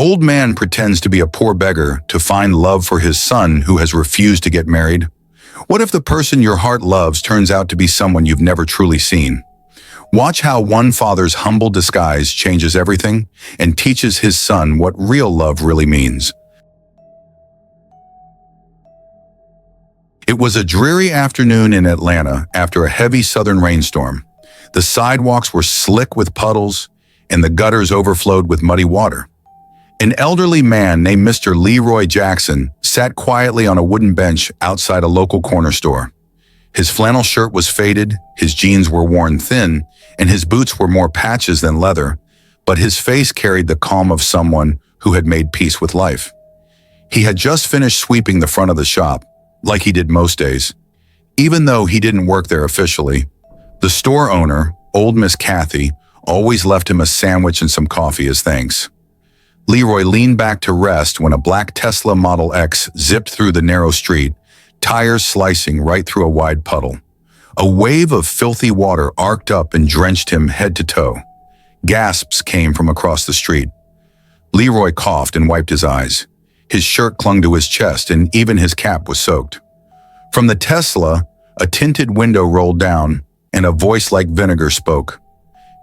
Old man pretends to be a poor beggar to find love for his son who has refused to get married. What if the person your heart loves turns out to be someone you've never truly seen? Watch how one father's humble disguise changes everything and teaches his son what real love really means. It was a dreary afternoon in Atlanta after a heavy southern rainstorm. The sidewalks were slick with puddles, and the gutters overflowed with muddy water. An elderly man named Mr. Leroy Jackson sat quietly on a wooden bench outside a local corner store. His flannel shirt was faded, his jeans were worn thin, and his boots were more patches than leather, but his face carried the calm of someone who had made peace with life. He had just finished sweeping the front of the shop, like he did most days. Even though he didn't work there officially, the store owner, old Miss Kathy, always left him a sandwich and some coffee as thanks. Leroy leaned back to rest when a black Tesla Model X zipped through the narrow street, tires slicing right through a wide puddle. A wave of filthy water arced up and drenched him head to toe. Gasps came from across the street. Leroy coughed and wiped his eyes. His shirt clung to his chest and even his cap was soaked. From the Tesla, a tinted window rolled down and a voice like vinegar spoke.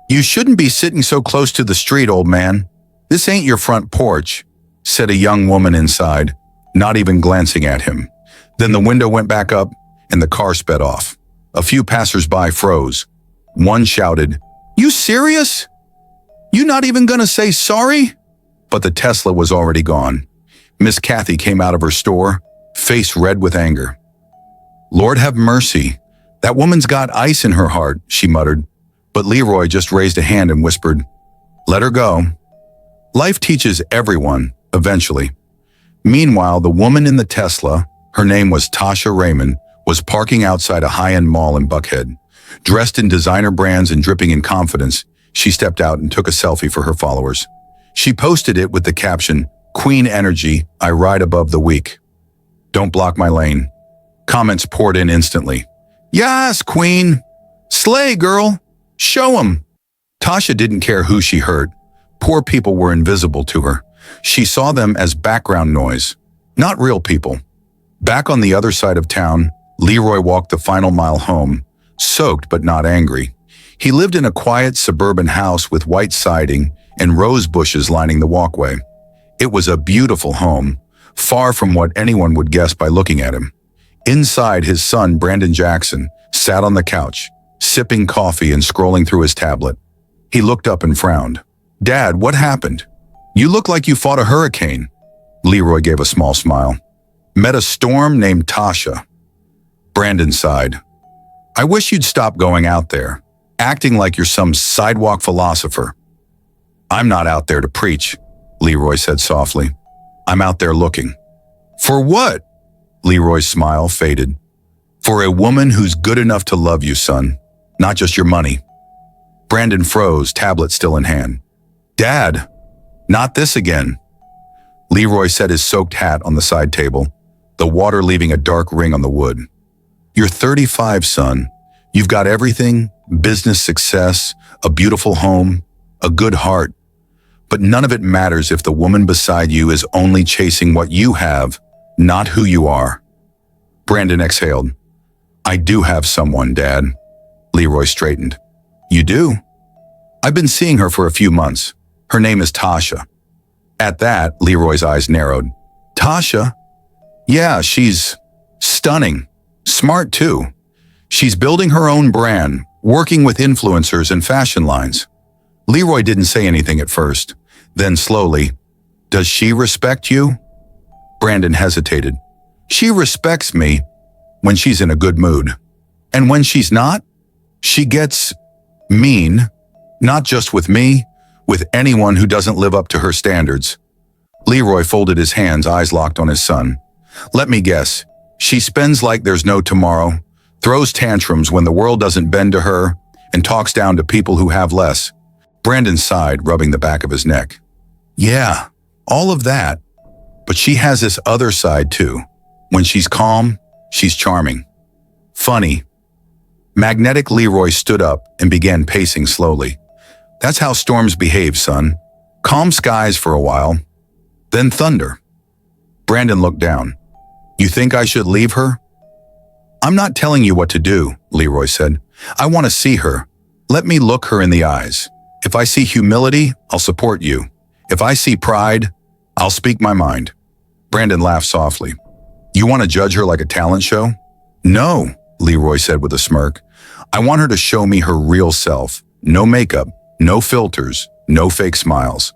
"You shouldn't be sitting so close to the street, old man. This ain't your front porch," said a young woman inside, not even glancing at him. Then the window went back up and the car sped off. A few passers-by froze. One shouted, "You serious? You not even gonna say sorry?" But the Tesla was already gone. Miss Kathy came out of her store, face red with anger. "Lord have mercy. That woman's got ice in her heart," she muttered. But Leroy just raised a hand and whispered, "Let her go." Life teaches everyone, eventually. Meanwhile, the woman in the Tesla, her name was Tasha Raymond, was parking outside a high-end mall in Buckhead. Dressed in designer brands and dripping in confidence, she stepped out and took a selfie for her followers. She posted it with the caption, "Queen Energy, I ride above the weak. Don't block my lane." Comments poured in instantly. "Yes, Queen! Slay, girl! Show 'em!" Tasha didn't care who she hurt. Poor people were invisible to her. She saw them as background noise, not real people. Back on the other side of town, Leroy walked the final mile home, soaked but not angry. He lived in a quiet suburban house with white siding and rose bushes lining the walkway. It was a beautiful home, far from what anyone would guess by looking at him. Inside, his son, Brandon Jackson, sat on the couch, sipping coffee and scrolling through his tablet. He looked up and frowned. "Dad, what happened? You look like you fought a hurricane." Leroy gave a small smile. "Met a storm named Tasha." Brandon sighed. "I wish you'd stop going out there, acting like you're some sidewalk philosopher." "I'm not out there to preach," Leroy said softly. "I'm out there looking." "For what?" Leroy's smile faded. "For a woman who's good enough to love you, son, not just your money." Brandon froze, tablet still in hand. "Dad, not this again." Leroy set his soaked hat on the side table, the water leaving a dark ring on the wood. "You're 35, son. You've got everything, business success, a beautiful home, a good heart. But none of it matters if the woman beside you is only chasing what you have, not who you are." Brandon exhaled. "I do have someone, Dad." Leroy straightened. "You do?" "I've been seeing her for a few months. Her name is Tasha." At that, Leroy's eyes narrowed. "Tasha? Yeah, she's stunning. Smart, too. She's building her own brand, working with influencers and fashion lines." Leroy didn't say anything at first. Then slowly, "Does she respect you?" Brandon hesitated. "She respects me when she's in a good mood. And when she's not, she gets mean, not just with me, with anyone who doesn't live up to her standards." Leroy folded his hands, eyes locked on his son. "Let me guess. She spends like there's no tomorrow, throws tantrums when the world doesn't bend to her, and talks down to people who have less." Brandon sighed, rubbing the back of his neck. "Yeah, all of that. But she has this other side too. When she's calm, she's charming. Funny." Magnetic Leroy stood up and began pacing slowly. "That's how storms behave, son. Calm skies for a while, Then thunder. Brandon looked down. You think I should leave her? I'm not telling you what to do, Leroy said. I want to see her. Let me look her in the eyes. If I see humility, I'll support you. If I see pride, I'll speak my mind. Brandon laughed softly. You want to judge her like a talent show? No, Leroy said with a smirk. I want her to show me her real self. No makeup, no filters, no fake smiles.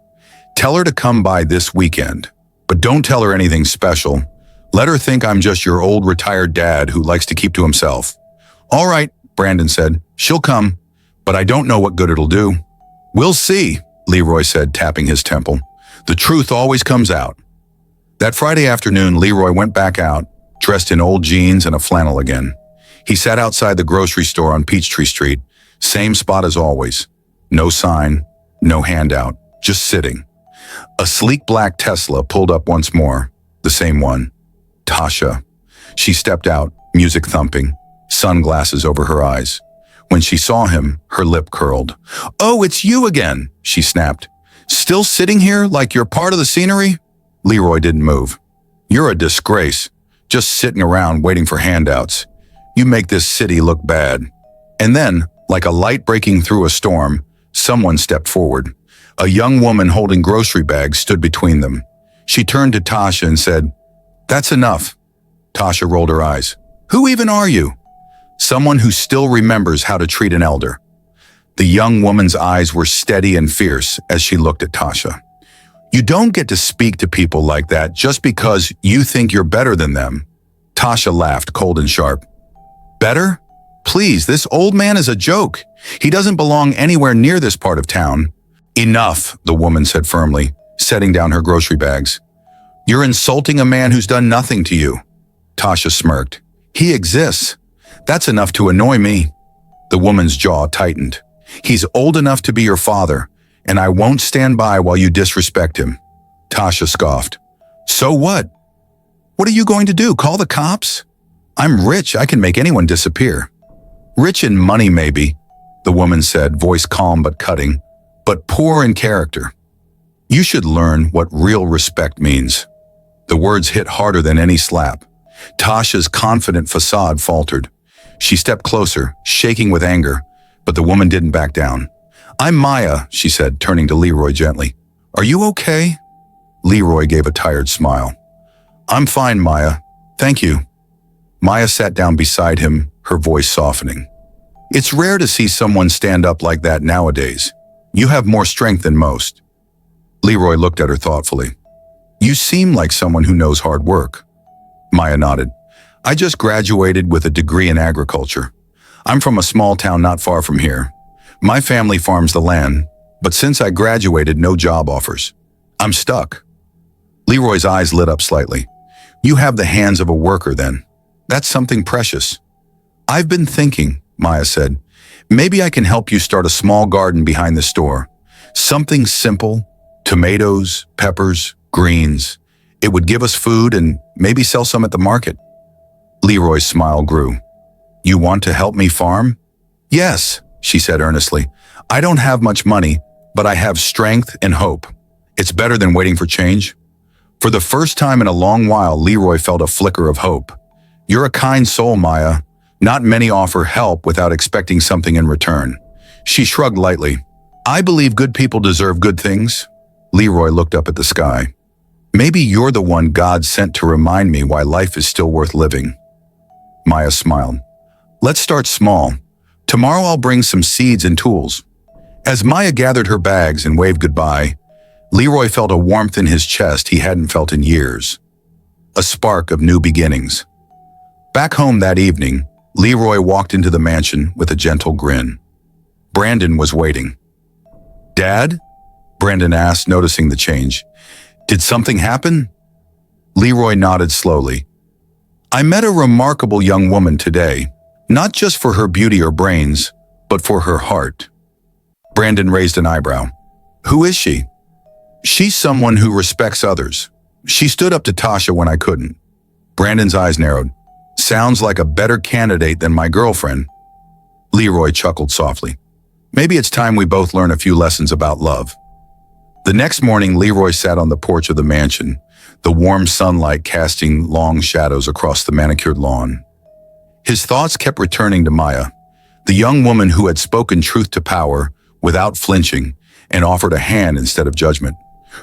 Tell her to come by this weekend. But don't tell her anything special. Let her think I'm just your old retired dad who likes to keep to himself. All right, Brandon said. She'll come, but I don't know what good it'll do. We'll see, Leroy said, tapping his temple. The truth always comes out. That Friday afternoon, Leroy went back out, dressed in old jeans and a flannel again. He sat outside the grocery store on Peachtree Street, same spot as always. No sign, no handout, just sitting. A sleek black Tesla pulled up once more, the same one. Tasha. She stepped out, music thumping, sunglasses over her eyes. When she saw him, her lip curled. Oh, it's you again, she snapped. Still sitting here like you're part of the scenery? Leroy didn't move. You're a disgrace, just sitting around waiting for handouts. You make this city look bad. And then, like a light breaking through a storm, someone stepped forward. A young woman holding grocery bags stood between them. She turned to Tasha and said, That's enough. Tasha rolled her eyes. Who even are you? Someone who still remembers how to treat an elder. The young woman's eyes were steady and fierce as she looked at Tasha. You don't get to speak to people like that just because you think you're better than them. Tasha laughed, cold and sharp. Better? Please, this old man is a joke. He doesn't belong anywhere near this part of town. Enough, the woman said firmly, setting down her grocery bags. You're insulting a man who's done nothing to you. Tasha smirked. He exists. That's enough to annoy me. The woman's jaw tightened. He's old enough to be your father, and I won't stand by while you disrespect him. Tasha scoffed. So what? What are you going to do, call the cops? I'm rich, I can make anyone disappear. Rich in money, maybe, the woman said, voice calm but cutting, but poor in character. You should learn what real respect means. The words hit harder than any slap. Tasha's confident facade faltered. She stepped closer, shaking with anger, but the woman didn't back down. I'm Maya, she said, turning to Leroy gently. Are you okay? Leroy gave a tired smile. I'm fine, Maya. Thank you. Maya sat down beside him, her voice softening. It's rare to see someone stand up like that nowadays. You have more strength than most. Leroy looked at her thoughtfully. You seem like someone who knows hard work. Maya nodded. I just graduated with a degree in agriculture. I'm from a small town not far from here. My family farms the land, but since I graduated, no job offers. I'm stuck. Leroy's eyes lit up slightly. You have the hands of a worker then. That's something precious. I've been thinking, Maya said. Maybe I can help you start a small garden behind the store. Something simple, tomatoes, peppers, greens. It would give us food and maybe sell some at the market. Leroy's smile grew. You want to help me farm? Yes, she said earnestly. I don't have much money, but I have strength and hope. It's better than waiting for change. For the first time in a long while, Leroy felt a flicker of hope. You're a kind soul, Maya. Not many offer help without expecting something in return. She shrugged lightly. I believe good people deserve good things. Leroy looked up at the sky. Maybe you're the one God sent to remind me why life is still worth living. Maya smiled. Let's start small. Tomorrow I'll bring some seeds and tools. As Maya gathered her bags and waved goodbye, Leroy felt a warmth in his chest he hadn't felt in years. A spark of new beginnings. Back home that evening, Leroy walked into the mansion with a gentle grin. Brandon was waiting. Dad? Brandon asked, noticing the change. Did something happen? Leroy nodded slowly. I met a remarkable young woman today, not just for her beauty or brains, but for her heart. Brandon raised an eyebrow. Who is she? She's someone who respects others. She stood up to Tasha when I couldn't. Brandon's eyes narrowed. Sounds like a better candidate than my girlfriend. Leroy chuckled softly. Maybe it's time we both learn a few lessons about love. The next morning, Leroy sat on the porch of the mansion, the warm sunlight casting long shadows across the manicured lawn. His thoughts kept returning to Maya, the young woman who had spoken truth to power without flinching and offered a hand instead of judgment.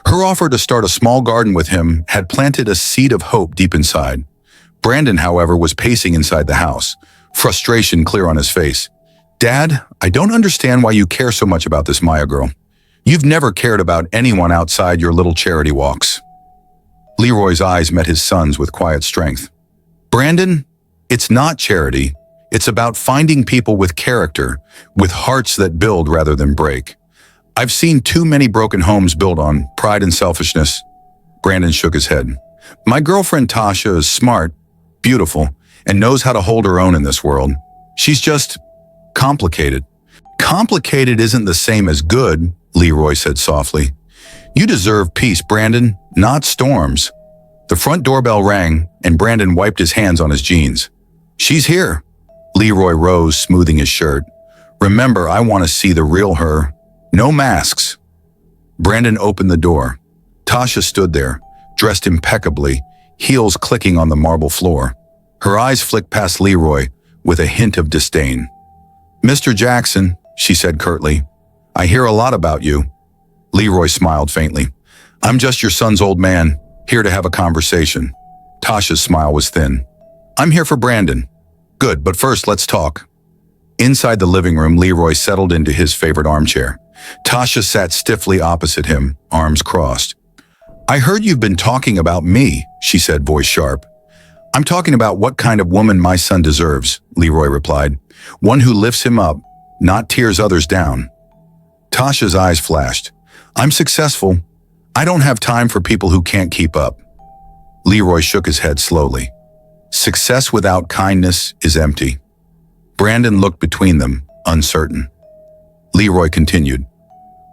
Her offer to start a small garden with him had planted a seed of hope deep inside. Brandon, however, was pacing inside the house, frustration clear on his face. "Dad, I don't understand why you care so much about this Maya girl. You've never cared about anyone outside your little charity walks." Leroy's eyes met his son's with quiet strength. "Brandon, it's not charity. It's about finding people with character, with hearts that build rather than break. I've seen too many broken homes built on pride and selfishness." Brandon shook his head. "My girlfriend Tasha is smart, beautiful, and knows how to hold her own in this world. She's just complicated." "Complicated isn't the same as good," Leroy said softly. "You deserve peace, Brandon, not storms." The front doorbell rang, and Brandon wiped his hands on his jeans. "She's here." Leroy rose, smoothing his shirt. "Remember, I want to see the real her. No masks." Brandon opened the door. Tasha stood there, dressed impeccably, heels clicking on the marble floor. Her eyes flicked past Leroy with a hint of disdain. "Mr. Jackson," she said curtly, "I hear a lot about you." Leroy smiled faintly. "I'm just your son's old man, here to have a conversation." Tasha's smile was thin. "I'm here for Brandon." "Good, but first let's talk." Inside the living room, Leroy settled into his favorite armchair. Tasha sat stiffly opposite him, arms crossed. "I heard you've been talking about me," she said, voice sharp. "I'm talking about what kind of woman my son deserves," Leroy replied. "One who lifts him up, not tears others down." Tasha's eyes flashed. "I'm successful. I don't have time for people who can't keep up." Leroy shook his head slowly. "Success without kindness is empty." Brandon looked between them, uncertain. Leroy continued,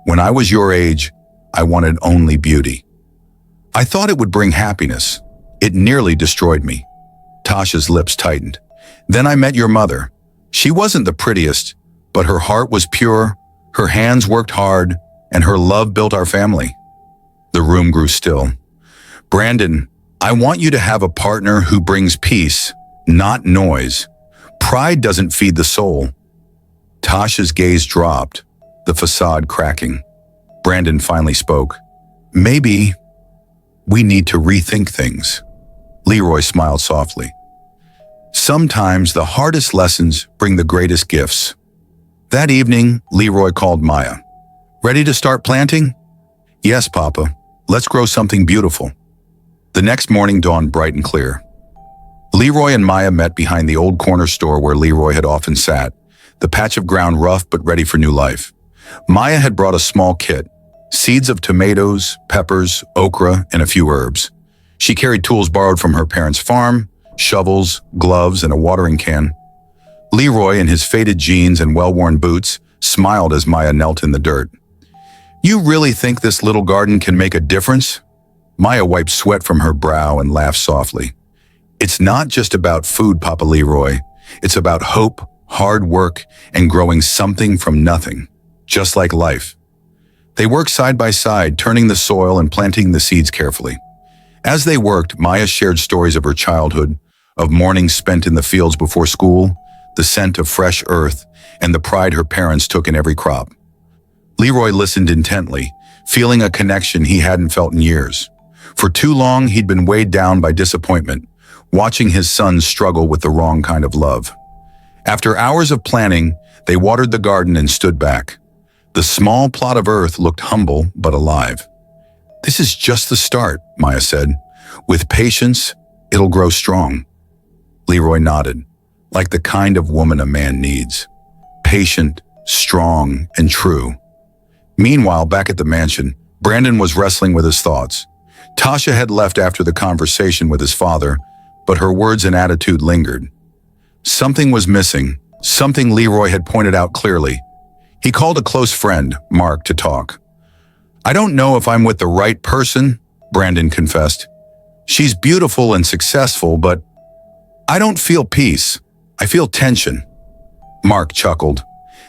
"When I was your age, I wanted only beauty. I thought it would bring happiness. It nearly destroyed me." Tasha's lips tightened. "Then I met your mother. She wasn't the prettiest, but her heart was pure, her hands worked hard, and her love built our family." The room grew still. "Brandon, I want you to have a partner who brings peace, not noise. Pride doesn't feed the soul." Tasha's gaze dropped, the facade cracking. Brandon finally spoke. "Maybe we need to rethink things." Leroy smiled softly. "Sometimes the hardest lessons bring the greatest gifts." That evening, Leroy called Maya. "Ready to start planting?" "Yes, Papa. Let's grow something beautiful." The next morning dawned bright and clear. Leroy and Maya met behind the old corner store where Leroy had often sat, the patch of ground rough but ready for new life. Maya had brought a small kit, seeds of tomatoes, peppers, okra, and a few herbs. She carried tools borrowed from her parents' farm, shovels, gloves, and a watering can. Leroy, in his faded jeans and well-worn boots, smiled as Maya knelt in the dirt. "You really think this little garden can make a difference?" Maya wiped sweat from her brow and laughed softly. "It's not just about food, Papa Leroy. It's about hope, hard work, and growing something from nothing, just like life." They worked side by side, turning the soil and planting the seeds carefully. As they worked, Maya shared stories of her childhood, of mornings spent in the fields before school, the scent of fresh earth, and the pride her parents took in every crop. Leroy listened intently, feeling a connection he hadn't felt in years. For too long, he'd been weighed down by disappointment, watching his sons struggle with the wrong kind of love. After hours of planning, they watered the garden and stood back. The small plot of earth looked humble but alive. "This is just the start," Maya said. "With patience, it'll grow strong." Leroy nodded, like the kind of woman a man needs. Patient, strong, and true. Meanwhile, back at the mansion, Brandon was wrestling with his thoughts. Tasha had left after the conversation with his father, but her words and attitude lingered. Something was missing, something Leroy had pointed out clearly. He called a close friend, Mark, to talk. "I don't know if I'm with the right person," Brandon confessed. "She's beautiful and successful, but I don't feel peace. I feel tension." Mark chuckled.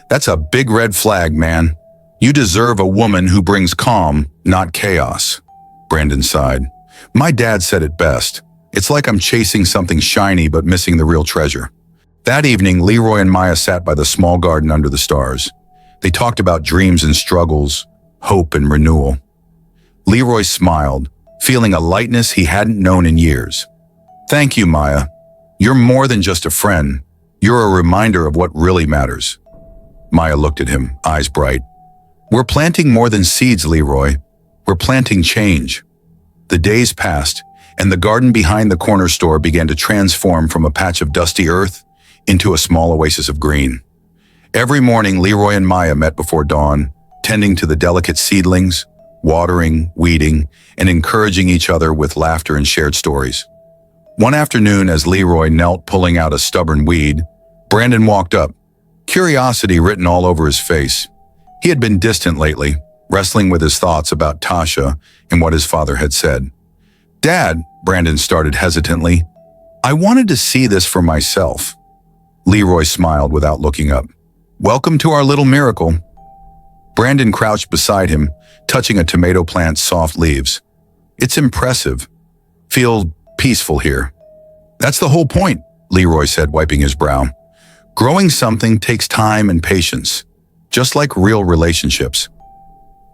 "That's a big red flag, man. You deserve a woman who brings calm, not chaos. Brandon sighed. My dad said it best. It's like I'm chasing something shiny but missing the real treasure. That evening, Leroy and Maya sat by the small garden under the stars. They talked about dreams and struggles, hope and renewal. Leroy smiled, feeling a lightness he hadn't known in years. Thank you, Maya. You're more than just a friend. You're a reminder of what really matters. Maya looked at him, eyes bright. We're planting more than seeds, Leroy. We're planting change. The days passed, and the garden behind the corner store began to transform from a patch of dusty earth into a small oasis of green. Every morning, Leroy and Maya met before dawn, tending to the delicate seedlings, watering, weeding, and encouraging each other with laughter and shared stories. One afternoon, as Leroy knelt pulling out a stubborn weed, Brandon walked up, curiosity written all over his face. He had been distant lately, wrestling with his thoughts about Tasha and what his father had said. Dad, Brandon started hesitantly, I wanted to see this for myself. Leroy smiled without looking up. Welcome to our little miracle. Brandon crouched beside him, touching a tomato plant's soft leaves. It's impressive. Feel peaceful here. That's the whole point, Leroy said, wiping his brow. Growing something takes time and patience, just like real relationships.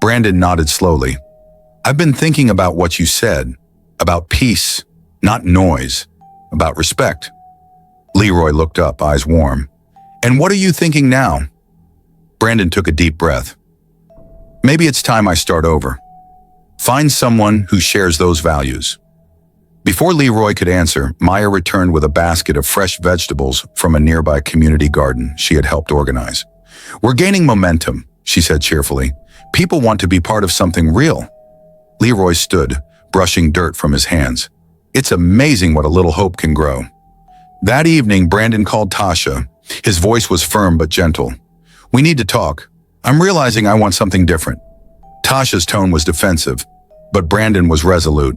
Brandon nodded slowly. I've been thinking about what you said, about peace, not noise, about respect. Leroy looked up, eyes warm. And what are you thinking now? Brandon took a deep breath. Maybe it's time I start over. Find someone who shares those values. Before Leroy could answer, Maya returned with a basket of fresh vegetables from a nearby community garden she had helped organize. We're gaining momentum, she said cheerfully. People want to be part of something real. Leroy stood, brushing dirt from his hands. It's amazing what a little hope can grow. That evening, Brandon called Tasha. His voice was firm but gentle. We need to talk. I'm realizing I want something different. Tasha's tone was defensive, but Brandon was resolute.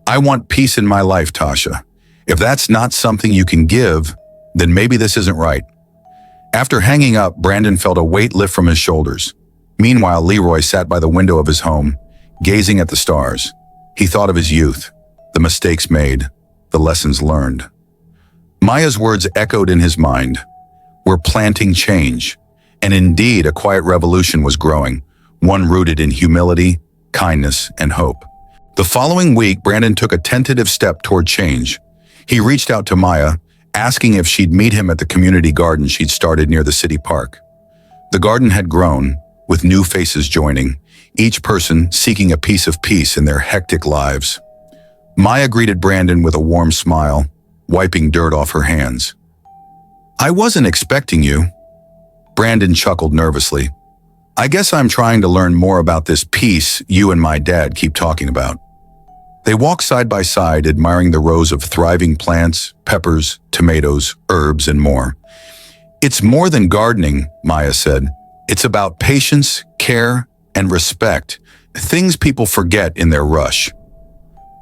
I want peace in my life, Tasha. If that's not something you can give, then maybe this isn't right. After hanging up, Brandon felt a weight lift from his shoulders. Meanwhile, Leroy sat by the window of his home, gazing at the stars. He thought of his youth, the mistakes made, the lessons learned. Maya's words echoed in his mind. We're planting change. And indeed, a quiet revolution was growing, one rooted in humility, kindness, and hope. The following week, Brandon took a tentative step toward change. He reached out to Maya, asking if she'd meet him at the community garden she'd started near the city park. The garden had grown, with new faces joining, each person seeking a piece of peace in their hectic lives. Maya greeted Brandon with a warm smile, wiping dirt off her hands. I wasn't expecting you. Brandon chuckled nervously. I guess I'm trying to learn more about this peace you and my dad keep talking about. They walked side by side, admiring the rows of thriving plants, peppers, tomatoes, herbs, and more. It's more than gardening, Maya said. It's about patience, care, and respect, things people forget in their rush.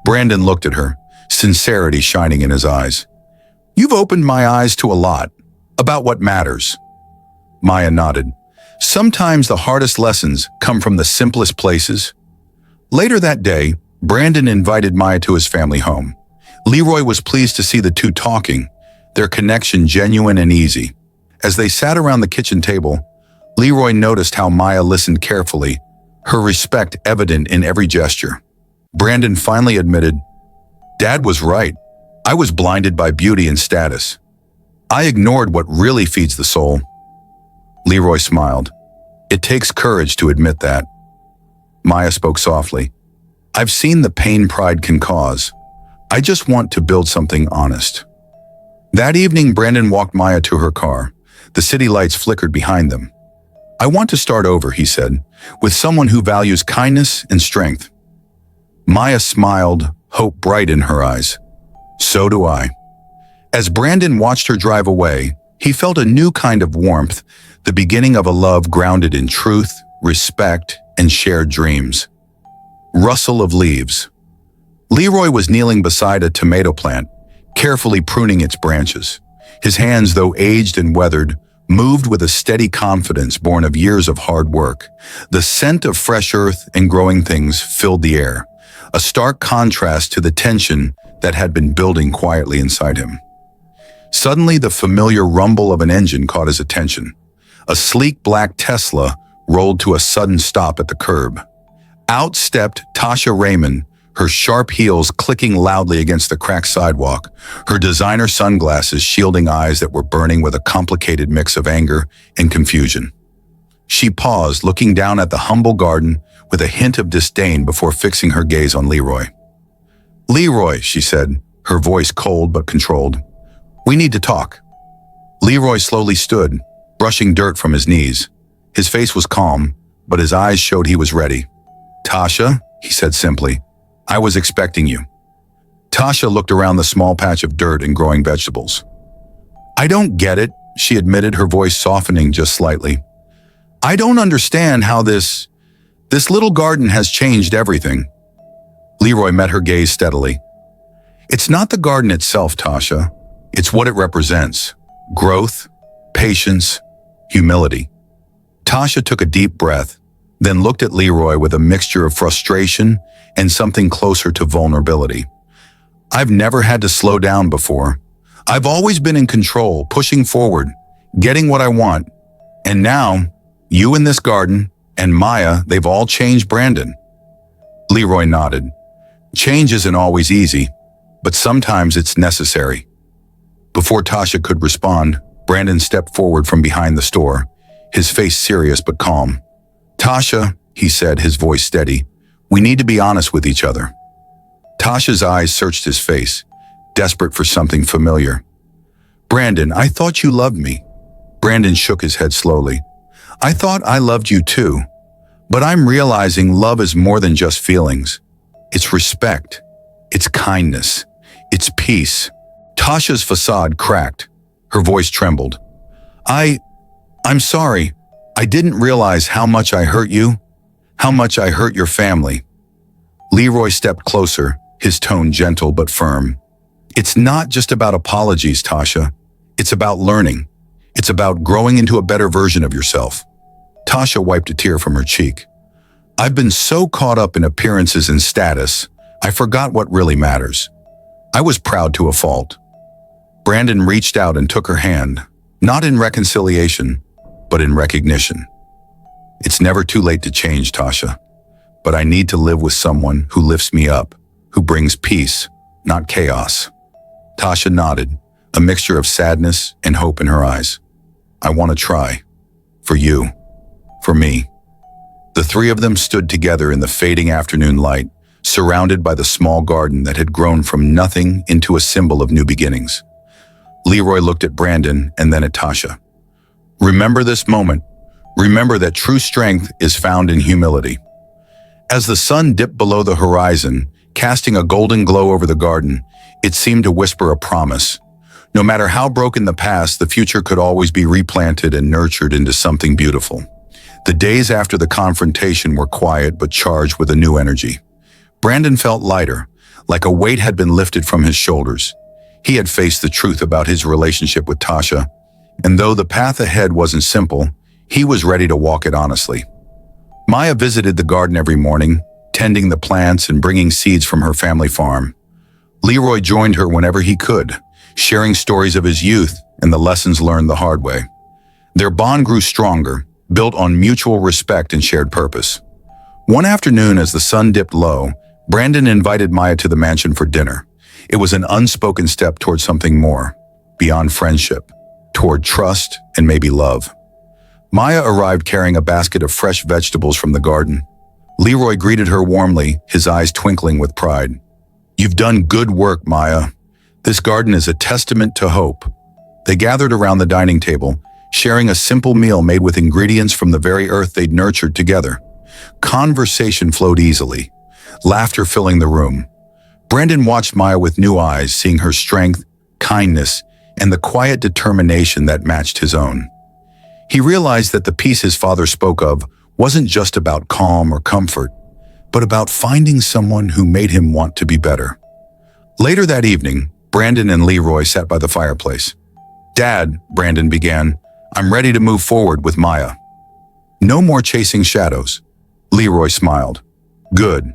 Brandon looked at her, sincerity shining in his eyes. You've opened my eyes to a lot, about what matters. Maya nodded. Sometimes the hardest lessons come from the simplest places. Later that day, Brandon invited Maya to his family home. Leroy was pleased to see the two talking, their connection genuine and easy. As they sat around the kitchen table, Leroy noticed how Maya listened carefully, her respect evident in every gesture. Brandon finally admitted, Dad was right. I was blinded by beauty and status. I ignored what really feeds the soul. Leroy smiled. It takes courage to admit that. Maya spoke softly. I've seen the pain pride can cause. I just want to build something honest. That evening, Brandon walked Maya to her car. The city lights flickered behind them. I want to start over, he said, with someone who values kindness and strength. Maya smiled, hope bright in her eyes. So do I. As Brandon watched her drive away, he felt a new kind of warmth, the beginning of a love grounded in truth, respect, and shared dreams. Rustle of leaves. Leroy was kneeling beside a tomato plant, carefully pruning its branches. His hands, though aged and weathered, moved with a steady confidence born of years of hard work. The scent of fresh earth and growing things filled the air, a stark contrast to the tension that had been building quietly inside him. Suddenly, the familiar rumble of an engine caught his attention. A sleek black Tesla rolled to a sudden stop at the curb. Out stepped Tasha Raymond, her sharp heels clicking loudly against the cracked sidewalk, her designer sunglasses shielding eyes that were burning with a complicated mix of anger and confusion. She paused, looking down at the humble garden with a hint of disdain before fixing her gaze on Leroy. "Leroy," she said, her voice cold but controlled. "We need to talk." Leroy slowly stood, brushing dirt from his knees. His face was calm, but his eyes showed he was ready. "Tasha," he said simply, "I was expecting you." Tasha looked around the small patch of dirt and growing vegetables. "I don't get it," she admitted, her voice softening just slightly. "I don't understand how this little garden has changed everything." Leroy met her gaze steadily. "It's not the garden itself, Tasha. It's what it represents. Growth, patience, humility." Tasha took a deep breath, then looked at Leroy with a mixture of frustration and something closer to vulnerability. "I've never had to slow down before. I've always been in control, pushing forward, getting what I want. And now, you in this garden, and Maya, they've all changed Brandon." Leroy nodded. "Change isn't always easy, but sometimes it's necessary." Before Tasha could respond, Brandon stepped forward from behind the store, his face serious but calm. "Tasha," he said, his voice steady, "we need to be honest with each other." Tasha's eyes searched his face, desperate for something familiar. "Brandon, I thought you loved me." Brandon shook his head slowly. "I thought I loved you too, but I'm realizing love is more than just feelings. It's respect, it's kindness, it's peace." Tasha's facade cracked. Her voice trembled. I'm sorry. I didn't realize how much I hurt you, how much I hurt your family." Leroy stepped closer, his tone gentle but firm. "It's not just about apologies, Tasha. It's about learning. It's about growing into a better version of yourself." Tasha wiped a tear from her cheek. "I've been so caught up in appearances and status, I forgot what really matters. I was proud to a fault." Brandon reached out and took her hand, not in reconciliation, but in recognition. "It's never too late to change, Tasha, but I need to live with someone who lifts me up, who brings peace, not chaos." Tasha nodded, a mixture of sadness and hope in her eyes. "I want to try. For you. For me." The three of them stood together in the fading afternoon light, surrounded by the small garden that had grown from nothing into a symbol of new beginnings. Leroy looked at Brandon and then at Tasha. "Remember this moment. Remember that true strength is found in humility." As the sun dipped below the horizon, casting a golden glow over the garden, it seemed to whisper a promise. No matter how broken the past, the future could always be replanted and nurtured into something beautiful. The days after the confrontation were quiet but charged with a new energy. Brandon felt lighter, like a weight had been lifted from his shoulders. He had faced the truth about his relationship with Tasha, and though the path ahead wasn't simple, he was ready to walk it honestly. Maya visited the garden every morning, tending the plants and bringing seeds from her family farm. Leroy joined her whenever he could, sharing stories of his youth and the lessons learned the hard way. Their bond grew stronger, built on mutual respect and shared purpose. One afternoon, as the sun dipped low, Brandon invited Maya to the mansion for dinner. It was an unspoken step toward something more, beyond friendship, toward trust and maybe love. Maya arrived carrying a basket of fresh vegetables from the garden. Leroy greeted her warmly, his eyes twinkling with pride. "You've done good work, Maya. This garden is a testament to hope." They gathered around the dining table, sharing a simple meal made with ingredients from the very earth they'd nurtured together. Conversation flowed easily, laughter filling the room. Brandon watched Maya with new eyes, seeing her strength, kindness, and the quiet determination that matched his own. He realized that the peace his father spoke of wasn't just about calm or comfort, but about finding someone who made him want to be better. Later that evening, Brandon and Leroy sat by the fireplace. "Dad," Brandon began, I'm ready to move forward with Maya. No more chasing shadows. Leroy smiled. Good.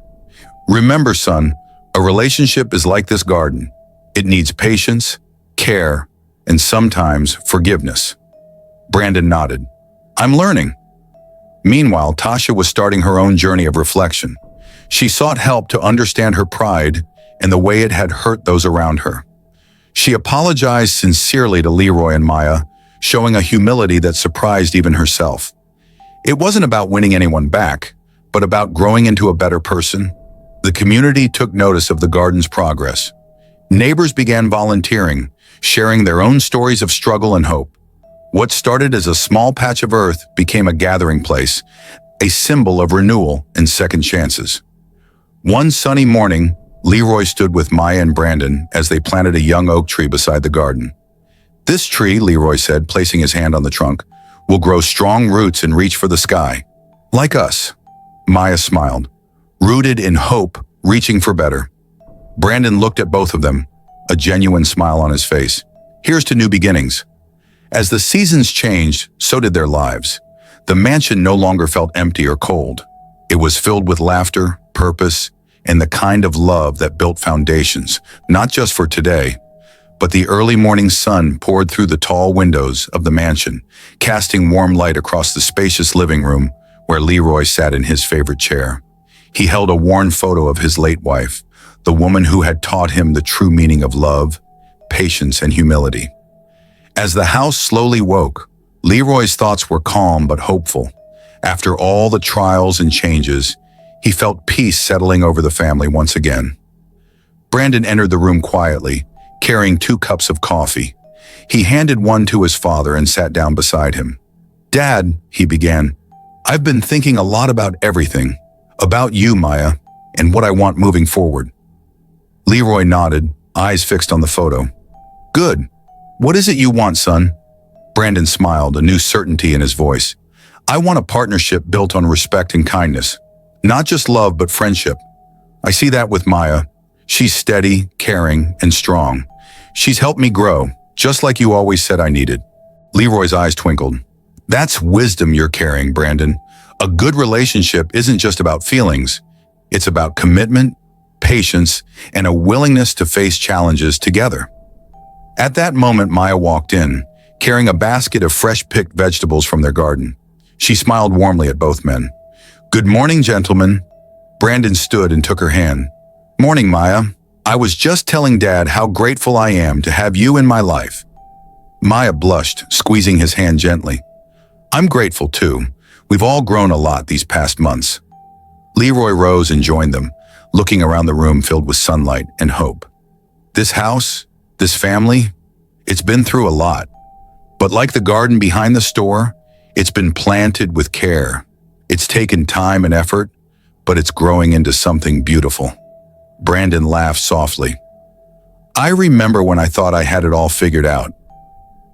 Remember, son, a relationship is like this garden. It needs patience, care, and sometimes forgiveness. Brandon nodded. I'm learning. Meanwhile, Tasha was starting her own journey of reflection. She sought help to understand her pride and the way it had hurt those around her. She apologized sincerely to Leroy and Maya, showing a humility that surprised even herself. It wasn't about winning anyone back, but about growing into a better person. The community took notice of the garden's progress. Neighbors began volunteering, sharing their own stories of struggle and hope. What started as a small patch of earth became a gathering place, a symbol of renewal and second chances. One sunny morning, Leroy stood with Maya and Brandon as they planted a young oak tree beside the garden. This tree, Leroy said, placing his hand on the trunk, will grow strong roots and reach for the sky. Like us. Maya smiled, rooted in hope, reaching for better. Brandon looked at both of them, a genuine smile on his face. Here's to new beginnings. As the seasons changed, so did their lives. The mansion no longer felt empty or cold. It was filled with laughter, purpose, and the kind of love that built foundations, not just for today, but the early morning sun poured through the tall windows of the mansion, casting warm light across the spacious living room where Leroy sat in his favorite chair. He held a worn photo of his late wife, the woman who had taught him the true meaning of love, patience, and humility. As the house slowly woke, Leroy's thoughts were calm but hopeful. After all the trials and changes, he felt peace settling over the family once again. Brandon entered the room quietly, carrying 2 cups of coffee. He handed one to his father and sat down beside him. "Dad," he began, "I've been thinking a lot about everything, about you, Maya, and what I want moving forward." Leroy nodded, eyes fixed on the photo. "Good. What is it you want, son?" Brandon smiled, a new certainty in his voice. "I want a partnership built on respect and kindness. Not just love, but friendship. I see that with Maya. She's steady, caring, and strong. She's helped me grow, just like you always said I needed." Leroy's eyes twinkled. "That's wisdom you're carrying, Brandon. A good relationship isn't just about feelings. It's about commitment, patience, and a willingness to face challenges together." At that moment, Maya walked in, carrying a basket of fresh-picked vegetables from their garden. She smiled warmly at both men. "Good morning, gentlemen." Brandon stood and took her hand. "Morning, Maya. I was just telling Dad how grateful I am to have you in my life." Maya blushed, squeezing his hand gently. "I'm grateful too. We've all grown a lot these past months." Leroy rose and joined them, looking around the room filled with sunlight and hope. This house, this family, it's been through a lot. But like the garden behind the store, it's been planted with care. It's taken time and effort, but it's growing into something beautiful. Brandon laughed softly. "I remember when I thought I had it all figured out.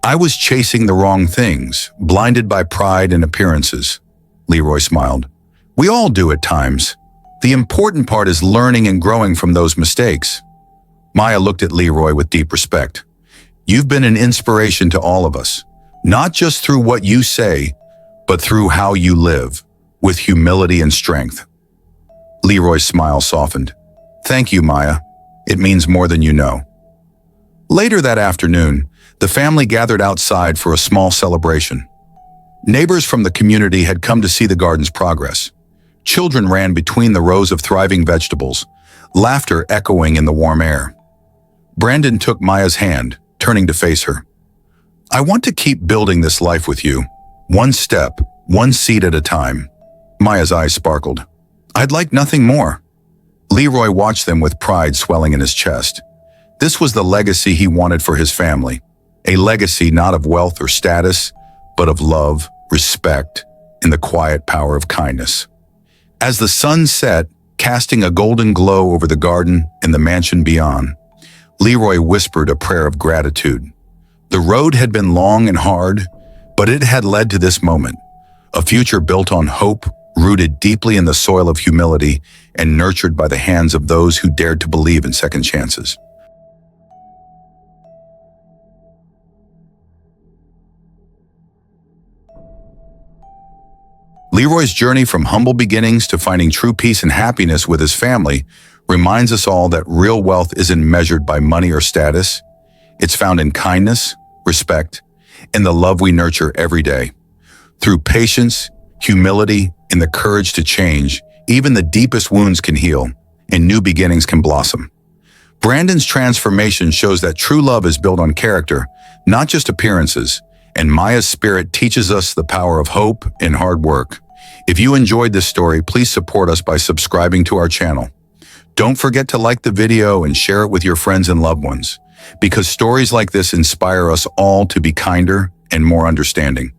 I was chasing the wrong things, blinded by pride and appearances." Leroy smiled. "We all do at times. The important part is learning and growing from those mistakes." Maya looked at Leroy with deep respect. "You've been an inspiration to all of us, not just through what you say, but through how you live, with humility and strength." Leroy's smile softened. "Thank you, Maya. It means more than you know." Later that afternoon, the family gathered outside for a small celebration. Neighbors from the community had come to see the garden's progress. Children ran between the rows of thriving vegetables, laughter echoing in the warm air. Brandon took Maya's hand, turning to face her. "I want to keep building this life with you, one step, one seed at a time." Maya's eyes sparkled. "I'd like nothing more." Leroy watched them with pride swelling in his chest. This was the legacy he wanted for his family, a legacy not of wealth or status, but of love, respect, and the quiet power of kindness. As the sun set, casting a golden glow over the garden and the mansion beyond, Leroy whispered a prayer of gratitude. The road had been long and hard, but it had led to this moment, a future built on hope, rooted deeply in the soil of humility and nurtured by the hands of those who dared to believe in second chances. Leroy's journey from humble beginnings to finding true peace and happiness with his family reminds us all that real wealth isn't measured by money or status. It's found in kindness, respect, and the love we nurture every day. Through patience, humility, and the courage to change, even the deepest wounds can heal, and new beginnings can blossom. Brandon's transformation shows that true love is built on character, not just appearances, and Maya's spirit teaches us the power of hope and hard work. If you enjoyed this story, please support us by subscribing to our channel. Don't forget to like the video and share it with your friends and loved ones, because stories like this inspire us all to be kinder and more understanding.